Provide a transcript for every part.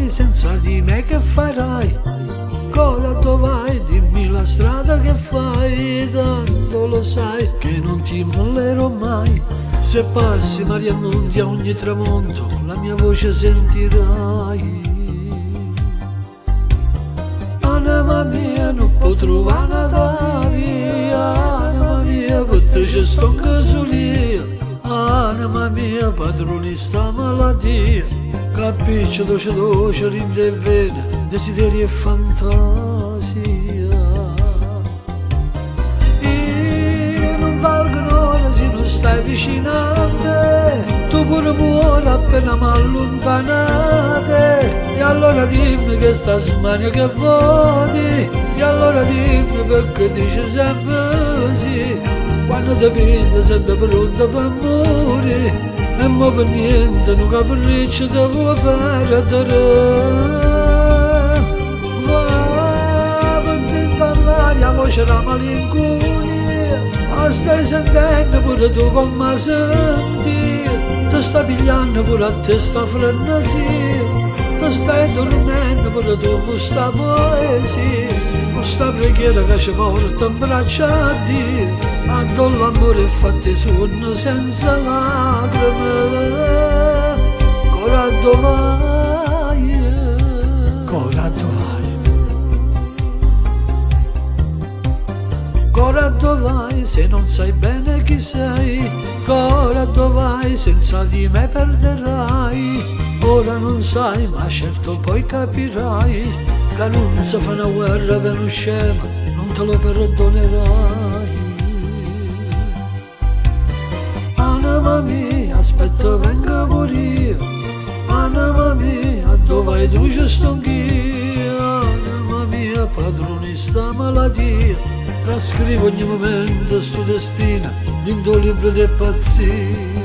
vai, senza di me che farai? Ancora dove vai? Dimmi la strada che fai, tanto lo sai che non ti mollerò mai. Se passi Maria Monti a ogni tramonto, la mia voce sentirai. Anima mia, non può trovare una via, anima mia, perché c'è sto casolia. Anima mia, padroni sta malattia, capisce dolce, rinde e vede, desideri e fantasia. Io non valgo ora se non stai vicino a me, tu pure muori appena mi allontanate. E allora dimmi che sta smania che voti, e allora dimmi perché dici sempre sì, quando ti piglio sempre pronto per morire. E mo per niente non capriccio devo perdere. Va per parlare a voce la malinconia, ma stai sentendo pure tu come senti, ti sta pigliando pure a te sta frenesia. Ti stai dormendo pure tu con sta poesia, con sta preghiera che ci porta in braccia a Dio. Quando l'amore fa te suono senza lacrime, coraggio vai, coraggio vai, coraggio vai se non sai bene chi sei, coraggio vai senza di me perderai. Ora non sai, ma certo poi capirai che non si fa una guerra per un scemo, non te lo perdonerai. Anima mia, aspetta venga pure io, anima mia, dove vai tu ci sto anch'io. Anima mia, padrone sta malattia, che scrivo ogni momento sto destino dentro un libro di pazzia.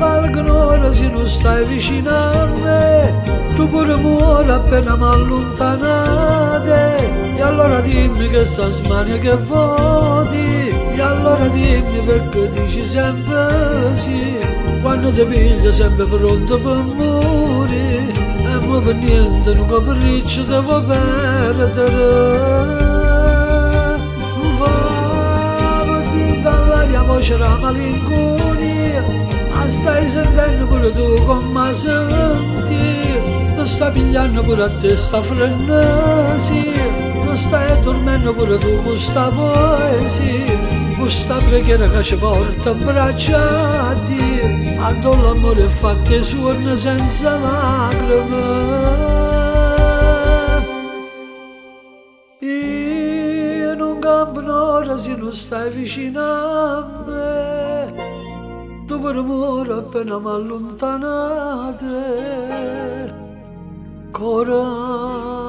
Valgono ora se non stai vicino a me, tu pure muori appena mi allontanate. E allora dimmi che sta smania che voti, e allora dimmi perché dici sempre sì, quando ti piglio sempre pronto per morire. E mo per niente non capriccio devo perdere. Va per parlare a voce la malinconia, ma stai sentendo pure tu come senti, ti sta pigliando pure a te sta frenesia, ti stai dormendo pure tu con sta poesia, con sta preghiera che ci porta in braccia a Dio. Quando l'amore fa che suona senza lacrime. Io non campo un'ora se non stai vicino a me, tu per muore appena mi allontanate. Coraggio.